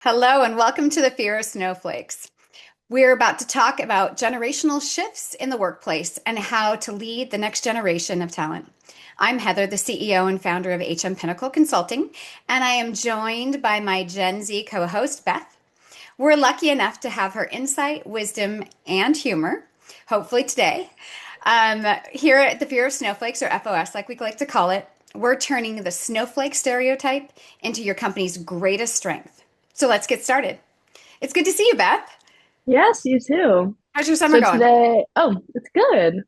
Hello, and welcome to the Fear of Snowflakes. We're about to talk about generational shifts in the workplace and how to lead the next generation of talent. I'm Heather, the CEO and founder of HM Pinnacle Consulting, and I am joined by my Gen Z co host, Beth. We're lucky enough to have her insight, wisdom, and humor, hopefully today. Here at the Fear of Snowflakes, or FOS, like we like to call it, we're turning the snowflake stereotype into your company's greatest strength. So let's get started. It's good to see you, Beth. Yes, you too. How's your summer So going? it's good.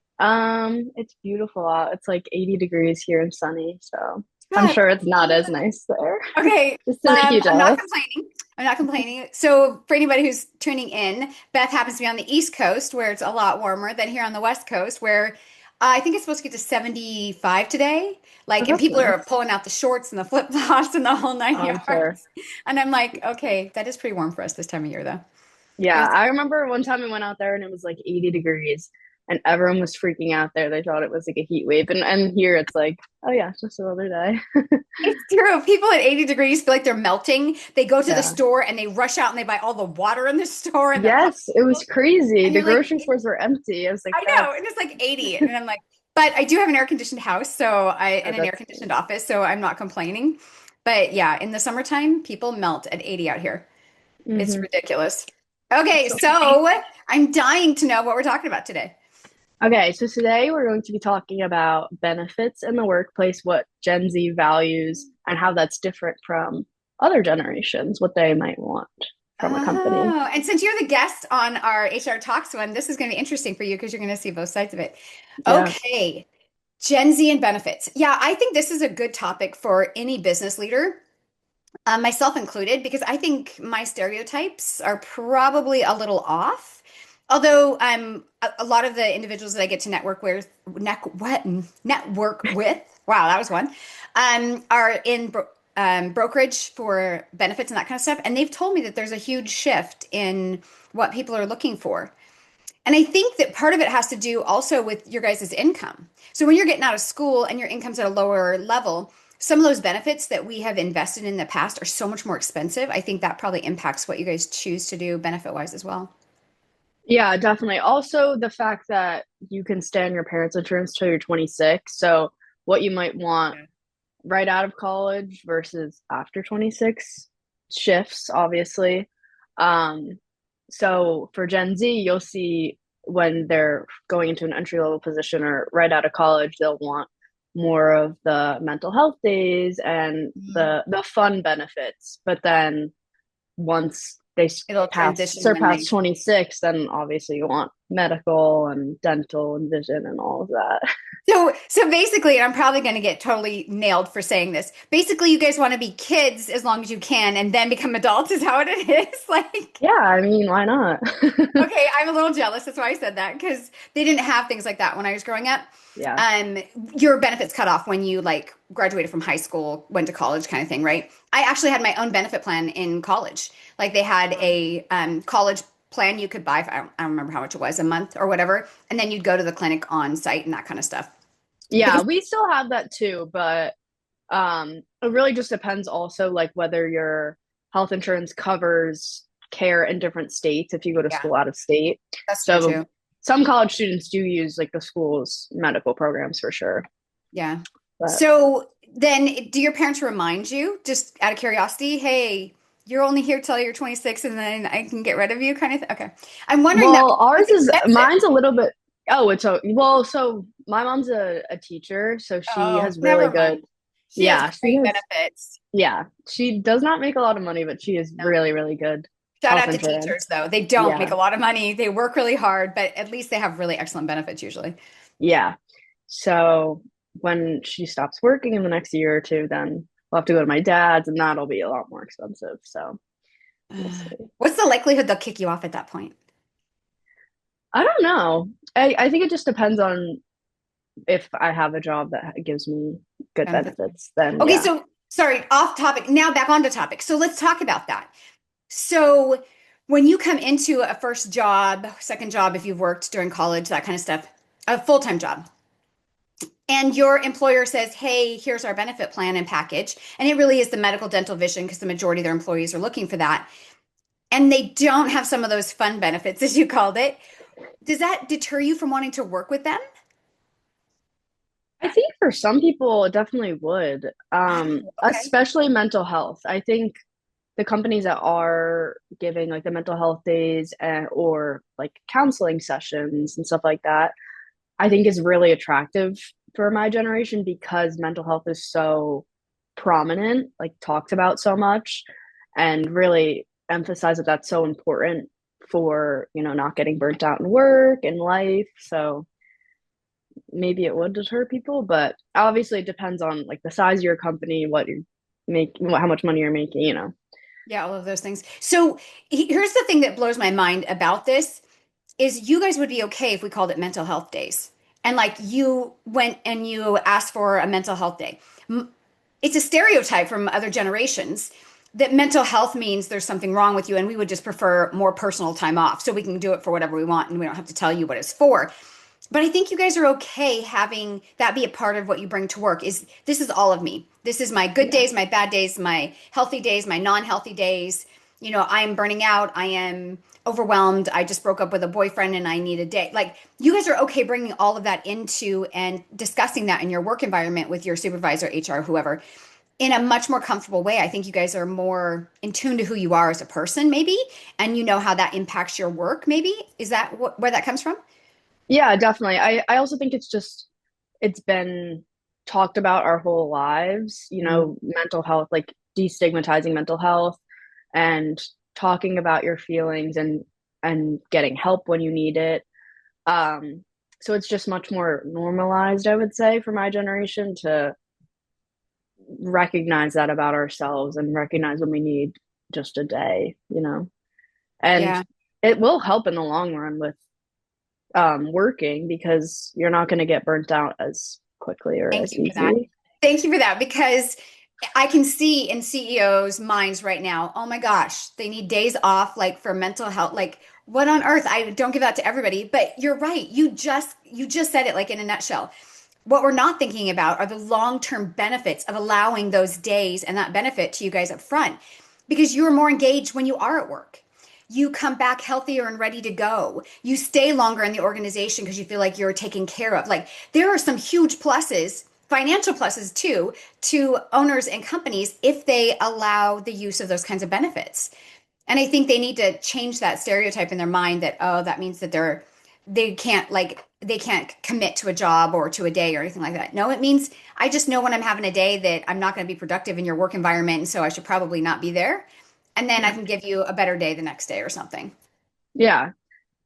It's beautiful out. It's like 80 degrees here and sunny, so I'm Good. sure it's not as nice there. Okay, Just to make you I'm not jealous. complaining. I'm not complaining. So, for anybody who's tuning in, Beth happens to be on the East Coast where it's a lot warmer than here on the West Coast, where I think it's supposed to get to 75 today. Oh, Like, and that's people are nice. pulling out the shorts and the flip-flops and the whole nine I'm sure. yards. And I'm like, okay, that is pretty warm for us this time of year, though. Yeah, Feels I remember one time we went out there and it was like 80 degrees and everyone was freaking out there. They thought it was like a heat wave. And here it's like, oh yeah, it's just another day. It's true. People at 80 degrees feel like they're melting. They go to the Yeah. store and they rush out and they buy all the water in the store and the Yes, it was popsicles. crazy. And The you're like, grocery stores were empty. I was like, I know, that's and it's like 80. And I'm like, but I do have an air conditioned house, and an air that's conditioned office, so I'm not complaining. But yeah, in the summertime, people melt at 80 out here. It's hmm ridiculous. Okay, So so I'm dying to know what we're talking about today. Okay, so today we're going to be talking about benefits in the workplace, what Gen Z values, and how that's different from other generations, what they might want from a company. Oh, and since you're the guest on our HR Talks one, this is going to be interesting for you because you're going to see both sides of it. Yeah. Okay, Gen Z and benefits. Yeah, I think this is a good topic for any business leader, myself included, because I think my stereotypes are probably a little off. Although a lot of the individuals that I get to network with, wow, that was one, are in brokerage for benefits and that kind of stuff, and they've told me that there's a huge shift in what people are looking for. And I think that part of it has to do also with your guys' income. So when you're getting out of school and your income's at a lower level, some of those benefits that we have invested in the past are so much more expensive. I think that probably impacts what you guys choose to do benefit wise as well. Yeah, definitely. Also, the fact that you can stay on your parents' insurance till you're 26. So, what you might want Yeah. right out of college versus after 26 shifts, obviously. Um, so for Gen Z, you'll see when they're going into an entry level position or right out of college, they'll want more of the mental health days and Mhm. the fun benefits. But then once they It'll pass transition when surpass they 26, then obviously you want medical and dental and vision and all of that. so basically, and I'm probably going to get totally nailed for saying this. Basically, you guys want to be kids as long as you can and then become adults is how it is. Like, Yeah, I mean, why not? okay, I'm a little jealous. That's why I said that because they didn't have things like that when I was growing up. Yeah. Um, your benefits cut off when you like graduated from high school, went to college, kind of thing, right? I actually had my own benefit plan in college. Like they had a college plan you could buy. I don't remember how much it was, a month or whatever, and then you'd go to the clinic on site and that kind of stuff. Yeah, Because we still have that too, but it really just depends also like whether your health insurance covers care in different states if you go to yeah, school out of state. that's true So too. some college students do use like the school's medical programs for sure. Yeah. But So then, do your parents remind you, just out of curiosity, hey, you're only here till you're 26 and then I can get rid of you kind of Okay. I'm wondering that well, because ours it's is expensive. mine's a little bit oh, it's a well, so my mom's a teacher, so she Oh, has really never good mind. She has yeah, she great has benefits. yeah, she does not make a lot of money, but she has No. really, really good Shout health out to insurance. teachers, though. They don't make Yeah. a lot of money. They work really hard, but at least they have really excellent benefits usually. Yeah. So when she stops working in the next year or two, then we'll have to go to my dad's, and that'll be a lot more expensive. So we'll see. What's the likelihood they'll kick you off at that point? I don't know. I think it just depends on if I have a job that gives me good Benefits. benefits, then Okay, yeah. so sorry, off topic. Now back onto topic. So let's talk about that. So when you come into a first job, second job, if you've worked during college, that kind of stuff, a full-time job, and your employer says, hey, here's our benefit plan and package, and it really is the medical, dental, vision, because the majority of their employees are looking for that, and they don't have some of those fun benefits, as you called it, does that deter you from wanting to work with them? I think for some people, it definitely would, Wow. Okay. especially mental health. I think the companies that are giving like the mental health days or like counseling sessions and stuff like that, I think is really attractive for my generation because mental health is so prominent, like talked about so much, and really emphasize that that's so important for, not getting burnt out in work and life. So maybe it would deter people, but obviously it depends on like the size of your company, what you make, how much money you're making. Yeah, all of those things. So here's the thing that blows my mind about this is you guys would be okay if we called it mental health days. And like you went and you asked for a mental health day. It's a stereotype from other generations that mental health means there's something wrong with you and we would just prefer more personal time off so we can do it for whatever we want and we don't have to tell you what it's for. But I think you guys are okay having that be a part of what you bring to work is this is all of me. This is my good Yeah. days, my bad days, my healthy days, my non-healthy days. I am burning out. I am overwhelmed. I just broke up with a boyfriend and I need a day. Like you guys are okay bringing all of that into and discussing that in your work environment with your supervisor, HR, whoever, in a much more comfortable way. I think you guys are more in tune to who you are as a person, maybe, and you know how that impacts your work, maybe. Is that where that comes from? Yeah, definitely. I also think it's been talked about our whole lives, mental health, like destigmatizing mental health and talking about your feelings and getting help when you need it. So it's just much more normalized, I would say, for my generation to recognize that about ourselves and recognize when we need just a day. And Yeah. it will help in the long run with working because you're not going to get burnt out as quickly or Thank as you for that. easily. Thank you for that because I can see in CEOs' minds right now, oh my gosh, they need days off like for mental health. Like what on earth? I don't give that to everybody, but you're right. You just said it like in a nutshell. What we're not thinking about are the long-term benefits of allowing those days and that benefit to you guys up front because you're more engaged when you are at work. You come back healthier and ready to go. You stay longer in the organization because you feel like you're taken care of. Like there are some huge pluses, financial pluses too, to owners and companies if they allow the use of those kinds of benefits. And I think they need to change that stereotype in their mind that, oh, that means that they can't commit to a job or to a day or anything like that. No, it means I just know when I'm having a day that I'm not going to be productive in your work environment, and so I should probably not be there. And then I Yeah. can give you a better day the next day or something. Yeah.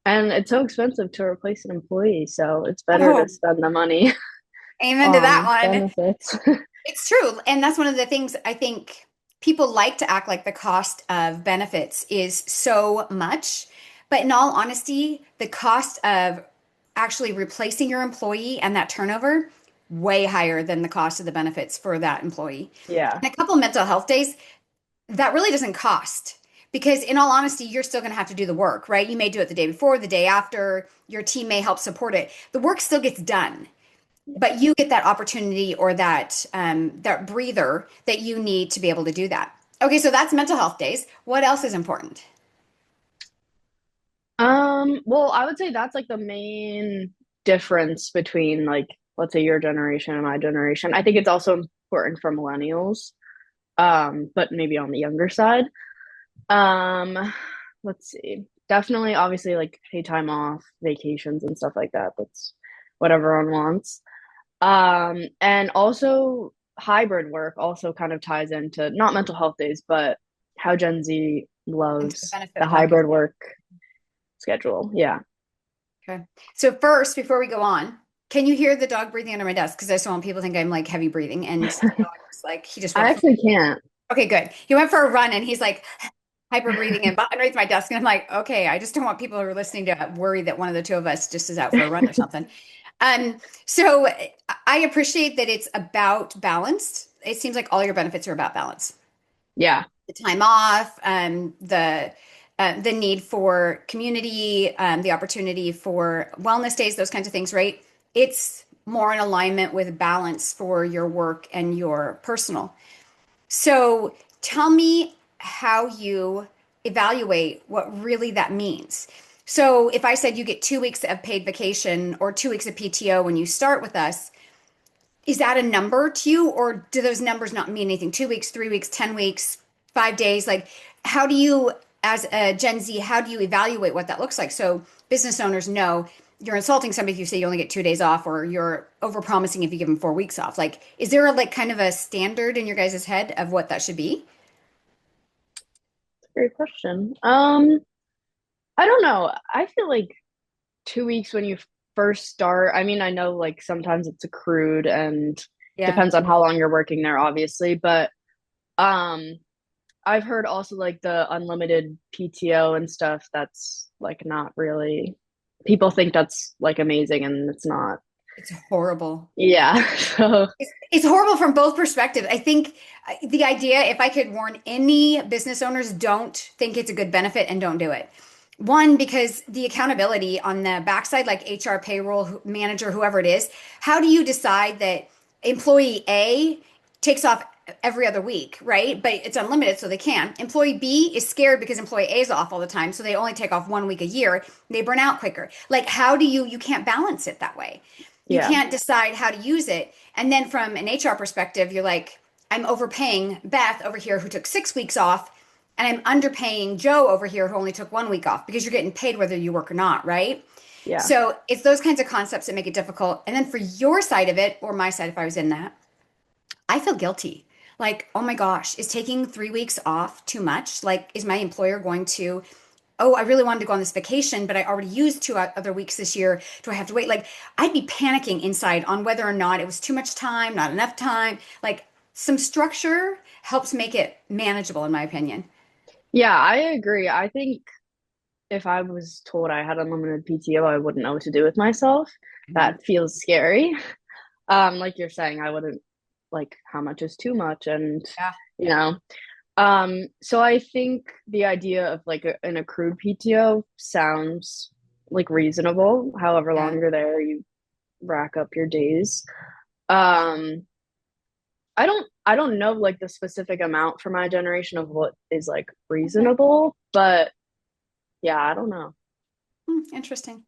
And it's so expensive to replace an employee, so it's better to Oh, spend the money amen to that on one. benefits. It's true. And that's one of the things I think people like to act like the cost of benefits is so much. But in all honesty, the cost of actually replacing your employee and that turnover, way higher than the cost of the benefits for that employee. Yeah. And a couple mental health days, that really doesn't cost. Because in all honesty, you're still going to have to do the work, right? You may do it the day before, the day after, your team may help support it. The work still gets done, but you get that opportunity or that breather that you need to be able to do that. Okay, so that's mental health days. What else is important? Well, I would say that's like the main difference between like let's say your generation and my generation. I think it's also important for millennials, but maybe on the younger side. Um, let's see. Definitely, obviously, like pay time off, vacations, and stuff like that. That's what everyone wants. And also hybrid work also kind of ties into not mental health days, but how Gen Z Into the loves the benefit package. hybrid work schedule. Yeah. Okay. So first, before we go on, can you hear the dog breathing under my desk? Because I just don't want people to think I'm like heavy breathing. And the dog is like, he just I went for, actually can't. okay, good. He went for a run and he's like hyper breathing and underneath my desk. And I'm like, okay, I just don't want people who are listening to worry that one of the two of us just is out for a run or something. So I appreciate that it's about balanced. It seems like all your benefits are about balance. Yeah. The time off, the need for community, the opportunity for wellness days, those kinds of things, right? It's more in alignment with balance for your work and your personal. So tell me how you evaluate what really that means. So if I said you get 2 weeks of paid vacation or 2 weeks of PTO when you start with us, is that a number to you, or do those numbers not mean anything? 2 weeks, 3 weeks, 10 weeks, 5 days? Like, how do you, as a Gen Z, how do you evaluate what that looks like? So business owners know you're insulting somebody if you say you only get 2 days off, or you're overpromising if you give them 4 weeks off. Like, is there a, like kind of a standard in your guys' head of what that should be? Great question. I don't know. I feel like 2 weeks when you first start. I mean, I know like sometimes it's accrued and Yeah. depends on how long you're working there, obviously, but um, I've heard also like the unlimited PTO and stuff. That's like not really. People think that's like amazing, and it's not. It's horrible. Yeah. So It's horrible from both perspectives. I think the idea, if I could warn any business owners, don't think it's a good benefit and don't do it. One, because the accountability on the backside, like HR, payroll manager, whoever it is, how do you decide that employee A takes off every other week, right? But it's unlimited, so they can. Employee B is scared because employee A is off all the time, so they only take off 1 week a year. They burn out quicker. Like, how do you can't balance it that way. You yeah, can't decide how to use it. And then from an HR perspective, you're like, I'm overpaying Beth over here who took 6 weeks off, and I'm underpaying Joe over here who only took 1 week off because you're getting paid whether you work or not, right? yeah, So it's those kinds of concepts that make it difficult. And then for your side of it, or my side if I was in that, I feel guilty. Like, oh my gosh, is taking 3 weeks off too much? Like, is my employer going to, oh, I really wanted to go on this vacation, but I already used two other weeks this year. Do I have to wait? Like, I'd be panicking inside on whether or not it was too much time, not enough time. Like, some structure helps make it manageable, in my opinion. yeah. I agree. I think if I was told I had unlimited PTO, I wouldn't know what to do with myself. I know. That feels scary. Like you're saying, I wouldn't like how much is too much, and Yeah. you know. So I think the idea of like an accrued PTO sounds like reasonable. However Yeah. long you're there, you rack up your days. Um, I don't know like the specific amount for my generation of what is like Okay. reasonable, but yeah, I don't know. Interesting.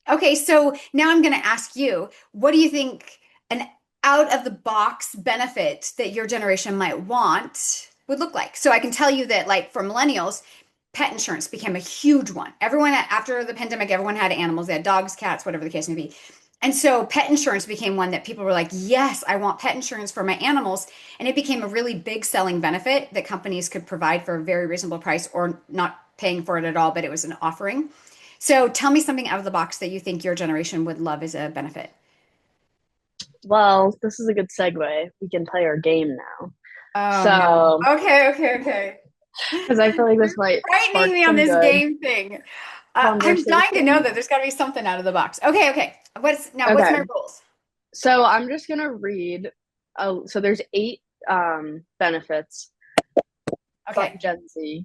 Okay, so now I'm going to ask you, what do you think an out of the box benefit that your generation might want would look like? So I can tell you that, like for millennials, pet insurance became a huge one. Everyone, after the pandemic, everyone had animals. They had dogs, cats, whatever the case may be. And so pet insurance became one that people were like, yes, I want pet insurance for my animals. And it became a really big selling benefit that companies could provide for a very reasonable price or not paying for it at all, but it was an offering. So tell me something out of the box that you think your generation would love as a benefit. Well, this is a good segue. We can play our game now. Oh no. So, Okay, okay, okay. because I feel like You're this might frightening spark me on some this good game thing. I'm dying to know conversation. that there's got to be something out of the box. Okay, okay. What's Okay, my rules? so I'm just gonna read. So there's eight benefits from Okay. Gen Z.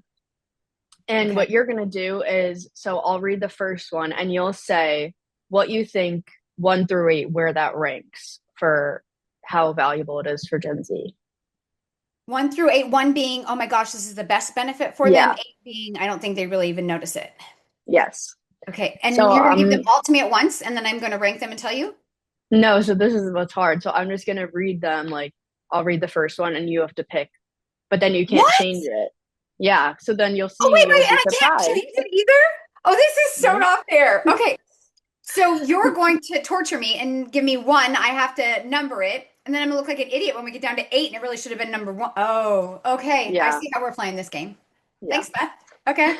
And Okay. what you're gonna do is, so I'll read the first one, and you'll say what you think 1 through 8, where that ranks for how valuable it is for Gen Z. 1 through 8, one being, oh my gosh, this is the best benefit for them. Yeah. Eight being, I don't think they really even notice it. Yes. Okay. So And you're going to give them all to me at once, and then I'm going to rank them and tell you? no, so this is what's hard. So I'm just gonna read them. Like I'll read the first one, and you have to pick, but then you can't What? change it. Yeah. So then you'll Oh, see. wait, You'll wait. And be I can't surprised. change it either? Oh, this is so No. not fair. Okay. So you're going to torture me and give me one. I have to number it. And then I'm gonna look like an idiot when we get down to eight, and it really should have been number one. Oh, okay. I Yeah. see how we're playing this game. Yeah. Thanks, Beth. Okay.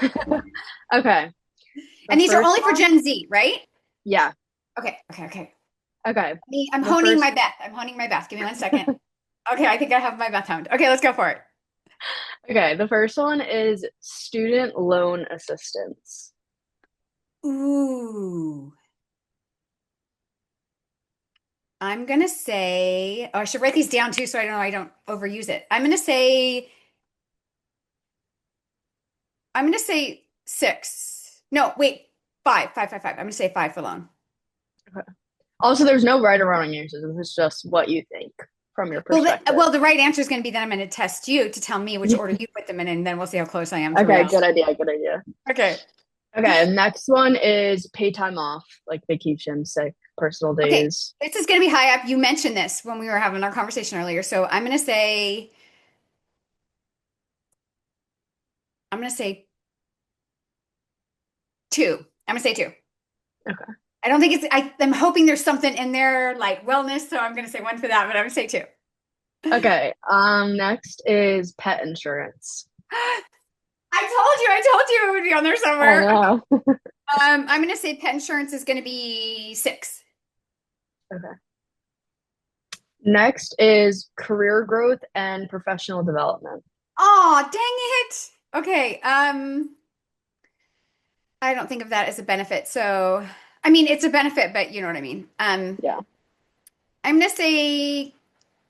Okay. The And these are first only for one. Gen Z, right? Yeah. Okay, okay, okay. Okay. I'm The honing my first. Beth. I'm honing my Beth. Give me 1 second. Okay, I think I have my Beth hound. Okay, let's go for it. Okay. The first one is student loan assistance. Ooh. I'm gonna say, oh, I should write these down too so I don't overuse it. I'm gonna say 6. No, wait, five. I'm gonna say five for loan. Okay. Also, there's no right or wrong answers. It's just what you think from your perspective. Well, the right answer is going to be that I'm going to test you to tell me which order you put them in, and then we'll see how close I am to Okay, reality. good idea. Good idea. Okay. Okay, next one is pay time off, like vacation, sick, personal Okay. days. This is going to be high up. You mentioned this when we were having our conversation earlier. So I'm going to say two. I'm going to say two. Okay. I don't think I'm hoping there's something in there like wellness. So I'm going to say one for that, but I'm going to say two. Okay. Next is pet insurance. I told you it would be on there I somewhere. Okay. know. I'm going to say pet insurance is going to be six. Okay. Next is career growth and professional development. Oh, dang it. Okay. I don't think of that as a benefit. So, I mean, it's a benefit, but you know what I mean. Yeah. I'm gonna say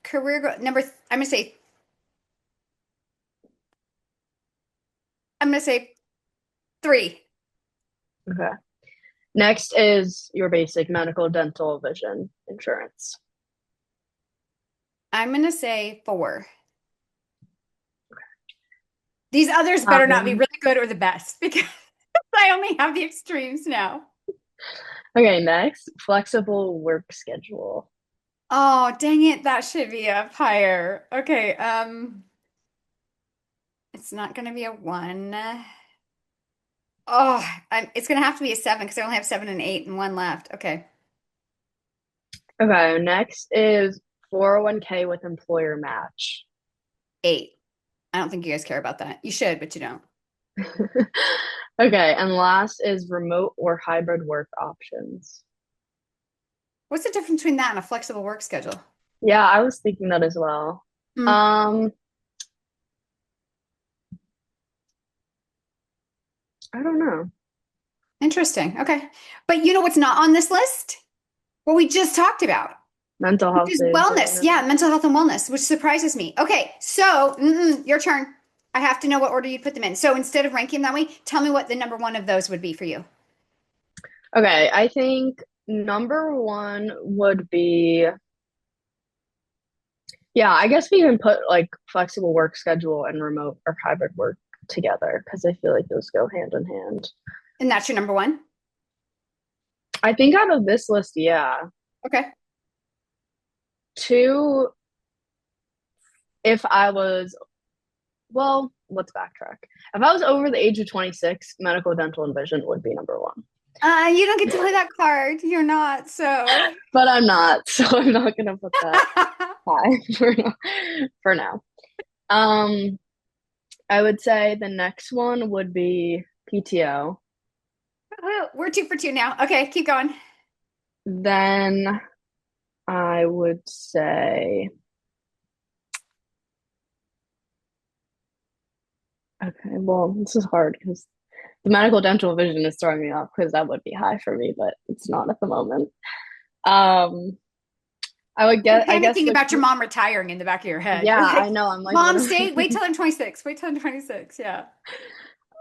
career growth I'm gonna say three. Okay. Next is your basic medical, dental, vision insurance. I'm gonna say four. These others better not be Um, really good or the best because I only have the extremes now. okay, next, flexible work schedule. Oh, dang it, that should be up higher. Okay, it's not gonna be a one. It's gonna have to be a seven because I only have seven and eight and one left. Okay. Okay, next is 401k with employer match. Eight. I don't think you guys care about that. You should, but you don't. Okay, and last is remote or hybrid work options. What's the difference between that and a flexible work schedule? Yeah, I was thinking that as well. Hmm. Um, I don't know. Interesting. Okay. But you know what's not on this list? What we just talked about, Mental which health is days or wellness. whatever. Yeah, mental health and wellness, which surprises me. Okay. So, your turn. I have to know what order you put them in. So instead of ranking them that way, tell me what the number one of those would be for you. Okay, I think number one would be, yeah, I guess we can put like flexible work schedule and remote or hybrid work together because I feel like those go hand in hand. And that's your number one. I think out of this list, yeah. Okay. Two, if I was, well, let's backtrack. If I was over the age of 26, medical, dental, and vision would be number one. You don't get to play that card. You're not, so. But I'm not, so I'm not gonna put that high for now. Um, I would say the next one would be PTO. We're two for two now. Okay, keep going. Then I would say, okay, well, this is hard because the medical dental vision is throwing me off because that would be high for me, but it's not at the moment. Um, You're I guess panicking the, about your mom retiring in the back of your head. yeah, You're I like, know. I'm like Mom, stay, literally, wait till I'm 26. Wait till I'm 26. Yeah.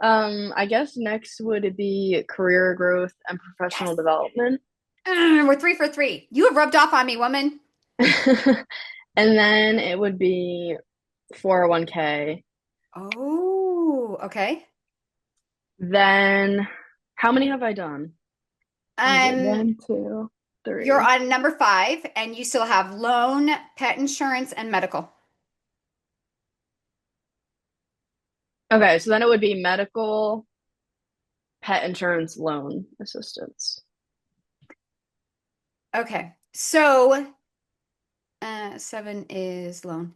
I guess next would be career growth and Yes. professional development. We're three for three. You have rubbed off on me, woman. And then it would be 401k. Oh, okay. Then how many have I done? Is it Um, one, two, you're three? on number five, and you still have loan, pet insurance, and medical. Okay, so then it would be medical, pet insurance, loan assistance. Okay. So, seven is loan.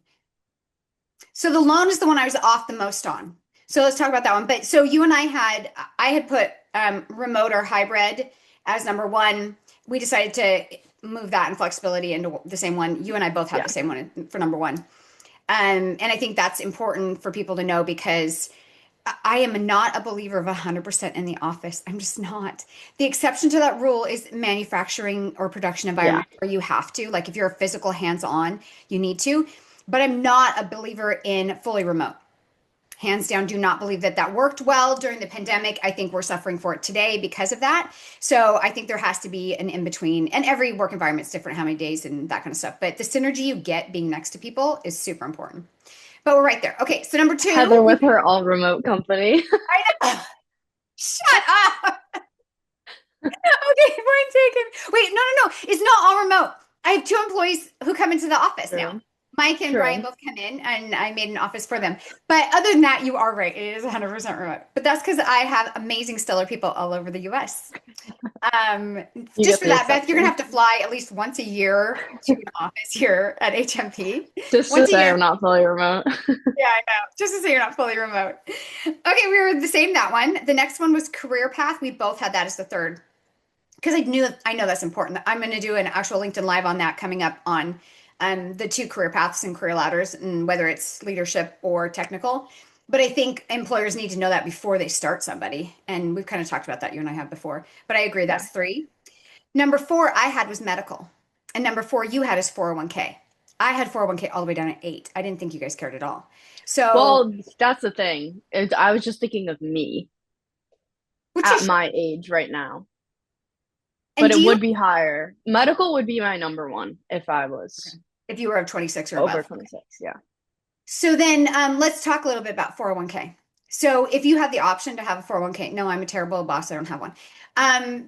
So the loan is the one I was off the most on. So let's talk about that one. But so you and I had put remote or hybrid as number one. We decided to move that and flexibility into the same one. You and I both have Yeah. the same one for number one. And I think that's important for people to know because I am not a believer of 100% in the office. I'm just not. The exception to that rule is manufacturing or production Yeah. environment where you have to. Like if you're a physical hands-on, you need to. But I'm not a believer in fully remote. Hands down, do not believe that that worked well during the pandemic. I think we're suffering for it today because of that. So I think there has to be an in between, and every work environment is different, how many days and that kind of stuff. But the synergy you get being next to people is super important. But we're right there. Okay, so number two, Heather with her all remote company. I know. Shut up. Okay, point taken. Wait, no. It's not all remote. I have two employees who come into the office now. True. Mike and Brian True. both come in, and I made an office for them. But other than that, you are right. It is 100% remote. But that's because I have amazing, stellar people all over the US. Um, You just get for the that, Beth, you're gonna exception. have to fly at least once a year to an office here at HMP. Just to Once a say year. I'm not fully remote. Yeah, I know. Just to say you're not fully remote. Okay, we were the same that one. The next one was career path. We both had that as the third because I know that's important. I'm going to do an actual LinkedIn Live on that coming up on the two career paths and career ladders, and whether it's leadership or technical. But I think employers need to know that before they start somebody. And we've kind of talked about that, you and I have before. But I agree, Yeah. that's three. Number four, I had was medical. And number four, you had is 401k. I had 401k all the way down at eight. I didn't think you guys cared at all. So, Well, that's the thing. I was just thinking of me which at is, my age right now, and but do it you, would be higher. Medical would be my number one if I okay, was if you were 26 or over above? 26. Yeah. So then let's talk a little bit about 401k. So if you have the option to have a 401k, no, I'm a terrible boss. I don't have one.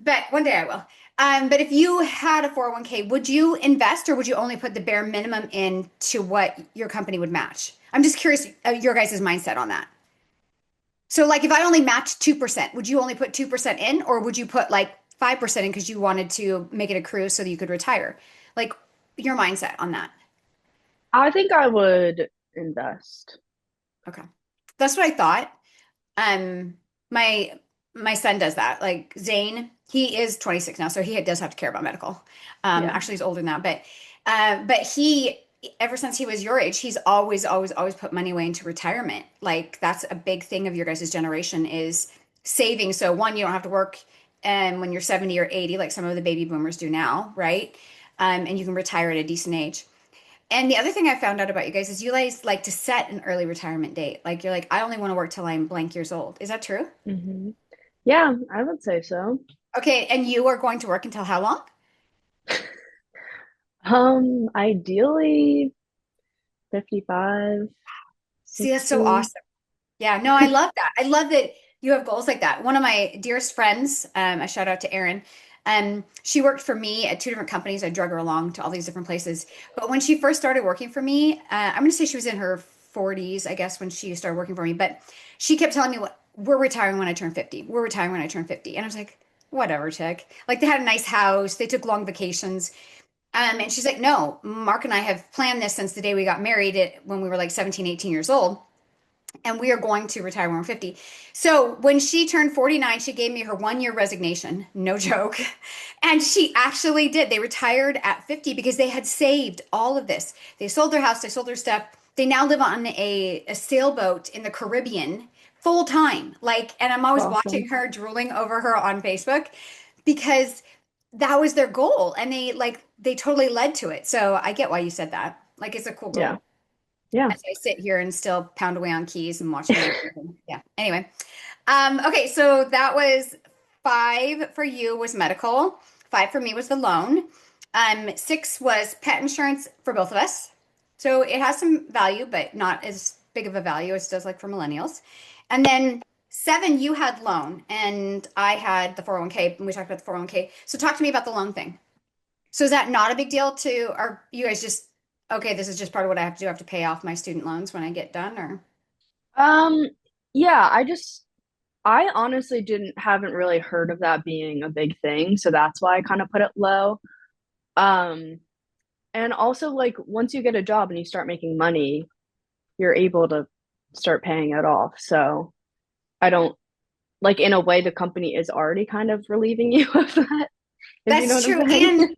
But one day I will. But if you had a 401k, would you invest or would you only put the bare minimum in to what your company would match? I'm just curious your guys' mindset on that. So like if I only matched 2%, would you only put 2% in or would you put like 5% in because you wanted to make it accrue so that you could retire? Like your mindset on that. I think I would invest. Okay. That's what I thought. Um, my my son does that. Like Zane, he is 26 now, so he does have to care about medical. Yeah. Actually, he's older than that, but he ever since he was your age, he's always put money away into retirement. Like that's a big thing of your guys' generation is saving. So one, you don't have to work when you're 70 or 80, like some of the baby boomers do now, right? And you can retire at a decent age. And the other thing I found out about you guys is you guys like to set an early retirement date. Like you're like, I only want to work till I'm blank years old. Is that true? hmm Yeah, I would say so. Okay, and you are going to work until how long? Ideally 55, See, that's so 60. awesome. Yeah, no, I love that. I love that you have goals like that. One of my dearest friends, a shout out to Erin, she worked for me at two different companies. I drug her along to all these different places. But when she first started working for me, I'm going to say she was in her 40s, I guess, when she started working for me. But she kept telling me, we're retiring when I turn 50. We're retiring when I turn 50. And I was like, whatever, chick. Like they had a nice house, they took long vacations. And she's like, no, Mark and I have planned this since the day we got married when we were like 17, 18 years old and we are going to retire when we're 50. So when she turned 49, she gave me her 1 year resignation. No joke. And she actually did. They retired at 50 because they had saved all of this. They sold their house, they sold their stuff. They now live on a sailboat in the Caribbean full time. Like, and I'm It's always awesome. watching her, drooling over her on Facebook because that was their goal. And they totally led to it. So I get why you said that. Like, it's a cool Yeah. goal Yeah. as I sit here and still pound away on keys and watch movies. Yeah. Anyway, okay, so that was five for you was medical. Five for me was the loan. Six was pet insurance for both of us. So it has some value, but not as big of a value as it does like for millennials. And then seven, you had loan, and I had the 401k, and we talked about the 401k. So talk to me about the loan thing. So is that not a big deal to, are you guys just, okay, this is just part of what I have to do. I have to pay off my student loans when I get done, or? Um, yeah, I honestly didn't haven't really heard of that being a big thing, so that's why I kind of put it low. Um, and also like once you get a job and you start making money, you're able to start paying it off. So I don't like in a way the company is already kind of relieving you of that, if you know That's what I'm true. saying.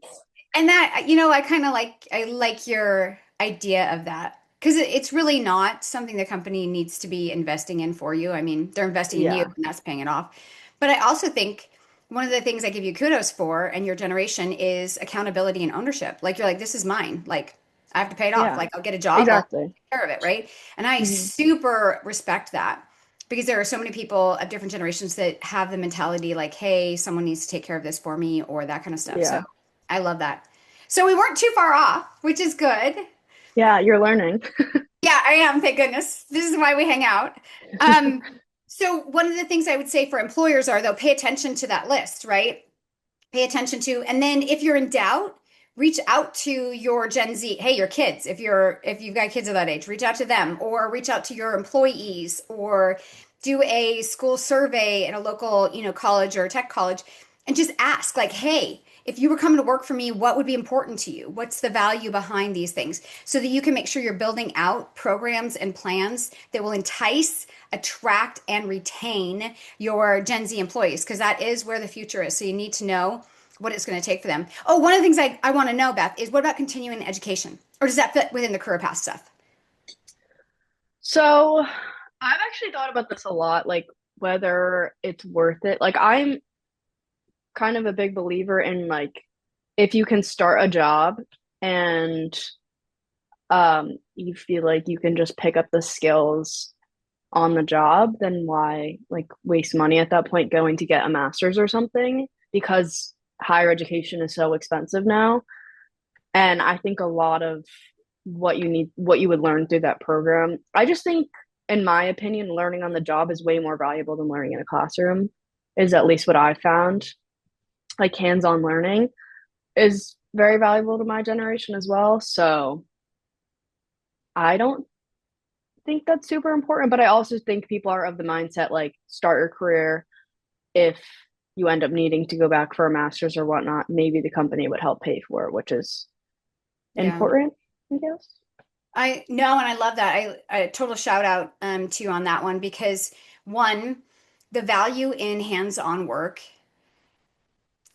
And that, I kind of I like your idea of that because it's really not something the company needs to be investing in for you. I mean, they're investing in you Yeah. and that's paying it off. But I also think one of the things I give you kudos for and your generation is accountability and ownership. Like you're like, this is mine. Like I have to pay it off. Yeah, Like I'll get a job, I'll exactly. take care of it, right? And I Hmm. super respect that because there are so many people of different generations that have the mentality like, hey, someone needs to take care of this for me or that kind of stuff. So Yeah. I love that. So we weren't too far off, which is good. Yeah, you're learning. Yeah, I am. Thank goodness. This is why we hang out. Um, so one of the things I would say for employers are they'll pay attention to that list, right? Pay attention to, and then if you're in doubt, reach out to your Gen Z. Hey, your kids. If you've got kids of that age, reach out to them, or reach out to your employees, or do a school survey in a local, college or tech college, and just ask, like, hey. If you were coming to work for me, what would be important to you? What's the value behind these things? So that you can make sure you're building out programs and plans that will entice, attract, and retain your Gen Z employees, because that is where the future is. So you need to know what it's going to take for them. Oh, one of the things I want to know, Beth, is what about continuing education? Or does that fit within the career path stuff? So I've actually thought about this a lot, like whether it's worth it. Like I'm kind of a big believer in like if you can start a job and you feel like you can just pick up the skills on the job, then why like waste money at that point going to get a master's or something? Because higher education is so expensive now. And I think a lot of what you would learn through that program, I just think, in my opinion, learning on the job is way more valuable than learning in a classroom, is at least what I found. Like hands-on learning is very valuable to my generation as well. So I don't think that's super important, but I also think people are of the mindset like start your career if you end up needing to go back for a master's or whatnot, maybe the company would help pay for it, which is Yeah. important, I guess. I know, and I love that. I total shout out to you on that one because one, the value in hands-on work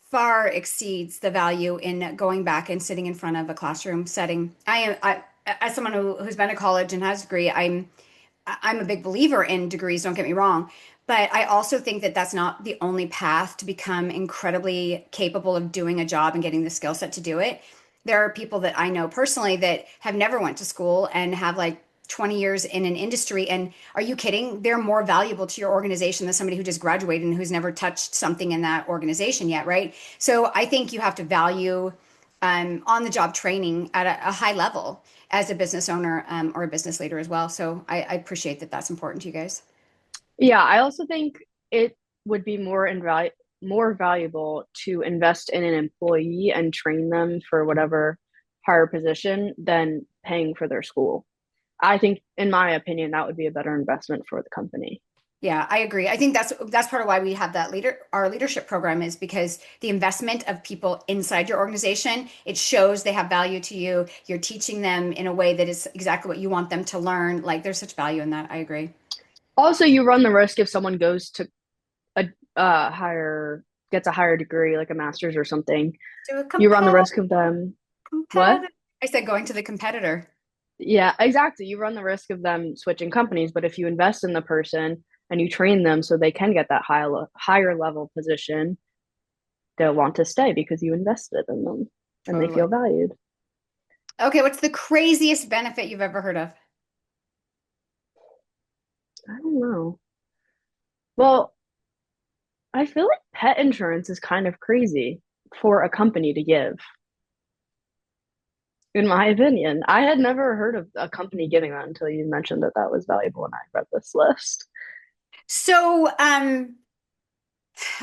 far exceeds the value in going back and sitting in front of a classroom setting. As someone who's been to college and has a degree, I'm a big believer in degrees, don't get me wrong, but I also think that that's not the only path to become incredibly capable of doing a job and getting the skill set to do it. There are people that I know personally that have never went to school and have like 20 years in an industry, and are you kidding? They're more valuable to your organization than somebody who just graduated and who's never touched something in that organization yet, right? So I think you have to value on the job training at a high level as a business owner or a business leader as well. So I appreciate that that's important to you guys. Yeah, I also think it would be more valuable to invest in an employee and train them for whatever higher position than paying for their school. I think, in my opinion, that would be a better investment for the company. Yeah, I agree. I think that's part of why we have that our leadership program is because the investment of people inside your organization, it shows they have value to you. You're teaching them in a way that is exactly what you want them to learn. Like there's such value in that. I agree. Also, you run the risk if someone goes to a higher gets a higher degree, like a master's or something, To a you run the risk of them. What? competitor. I said going to the competitor. Yeah, exactly. You run the risk of them switching companies, but if you invest in the person and you train them so they can get that higher level position, they'll want to stay because you invested in them and they Totally. feel valued. Okay, what's the craziest benefit you've ever heard of? I don't know. Well, I feel like pet insurance is kind of crazy for a company to give, in my opinion. I had never heard of a company giving that until you mentioned that that was valuable when I read this list. So, I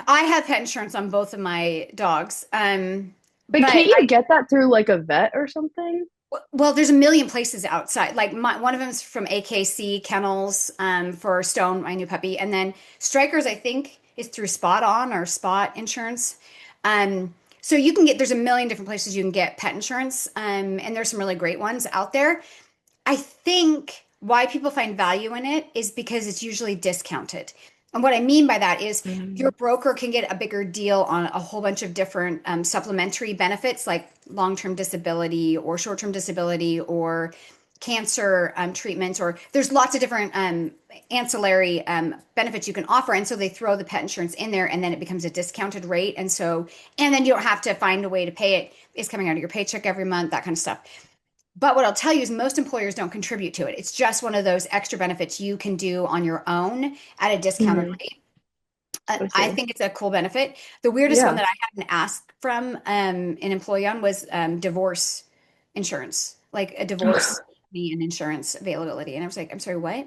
have pet insurance on both of my dogs. But But can't you get that through like a vet or something? well, there's a million places outside. Like one of them is from AKC Kennels for Stone, my new puppy, and then Strikers, I think, is through Spot On or Spot Insurance. So you can get there's a million different places you can get pet insurance, and there's some really great ones out there. I think why people find value in it is because it's usually discounted. And what I mean by that is your Mm. broker can get a bigger deal on a whole bunch of different supplementary benefits like long-term disability or short-term disability or cancer treatments, or there's lots of different ancillary benefits you can offer. And so they throw the pet insurance in there and then it becomes a discounted rate. And then you don't have to find a way to pay it. It's coming out of your paycheck every month, that kind of stuff. But what I'll tell you is most employers don't contribute to it. It's just one of those extra benefits you can do on your own at a discounted Hmm. rate. I I see. think it's a cool benefit. The weirdest one Yeah. that I hadn't asked from an employee on was divorce insurance, like a divorce and insurance availability. And I was like, I'm sorry, what?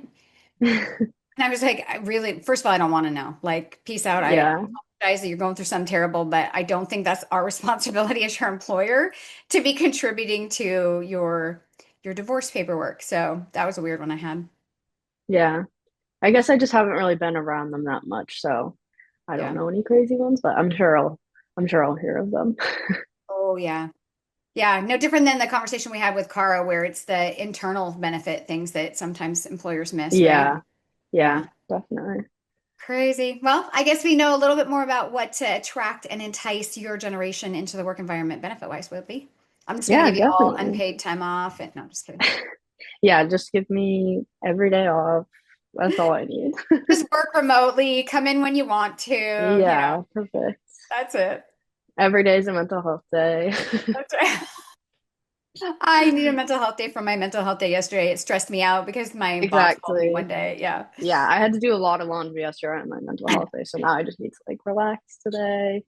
And I was like, I really, first of all, I don't want to know. Like, peace out. I Yeah. apologize that you're going through something terrible, but I don't think that's our responsibility as your employer to be contributing to your divorce paperwork. So that was a weird one I had. Yeah. I guess I just haven't really been around them that much, so I don't Yeah. know any crazy ones, but I'm sure I'll hear of them. Oh, yeah. Yeah. No different than the conversation we had with Cara, where it's the internal benefit things that sometimes employers miss, right? Yeah. Yeah, Yeah. definitely. Crazy. Well, I guess we know a little bit more about what to attract and entice your generation into the work environment benefit-wise, would be. I'm just going to Yeah, give you all definitely. unpaid time off. And no, I'm just kidding. Yeah, just give me every day off. That's all I need. Just work remotely, come in when you want to, Yeah, perfect. that's it. Every day is a mental health day. That's right. I need a mental health day from my mental health day yesterday. It stressed me out because my boss called me one Exactly. day. Yeah. Yeah, I had to do a lot of laundry yesterday on my mental health day, so now I just need to like relax today.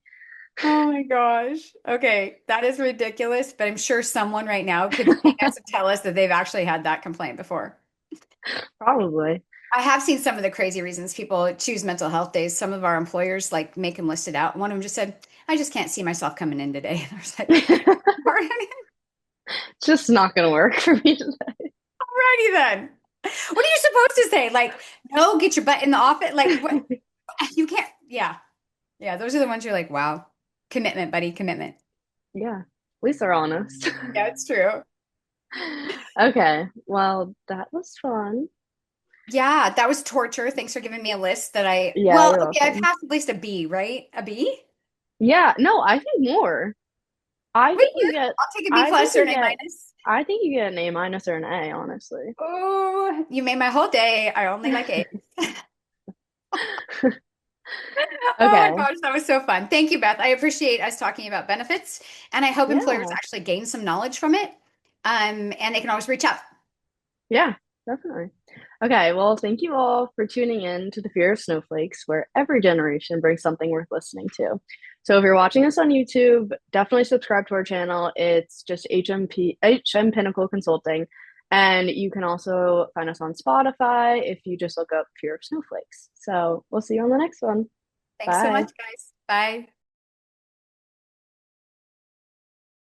Oh my gosh. Okay. That is ridiculous, but I'm sure someone right now could ping us and tell us that they've actually had that complaint before. Probably. I have seen some of the crazy reasons people choose mental health days. Some of our employers like make them list it out. One of them just said, I just can't see myself coming in today. And I was like, alrighty It's just not gonna work for me today. then. What are you supposed to say? Like, no, get your butt in the office. Like, what? You can't. Yeah. Yeah. Those are the ones you're like, wow. Commitment, buddy. Commitment. Yeah, at least they're honest. Yeah, it's true. Okay, well, that was fun. Yeah, that was torture. Thanks for giving me a list that Yeah, well, you're okay, I welcome. passed at least a B, right? A B? Yeah, no, I think more. I think you Really? get, I'll take a B I think plus or you an A get, minus. I think you get an A minus or an A, honestly. Oh, you made my whole day. I only like A's. Oh my Okay, gosh, that was so fun. Thank you, Beth. I appreciate us talking about benefits, and I hope employers yeah, actually gain some knowledge from it. And they can always reach out. yeah, definitely. Okay, well, thank you all for tuning in to the Fear of Snowflakes, where every generation brings something worth listening to. So if you're watching this on YouTube, definitely subscribe to our channel. It's just HM Pinnacle Consulting. And you can also find us on Spotify if you just look up Fear of Snowflakes. So we'll see you on the next one. Thanks so Bye. much, guys. Bye.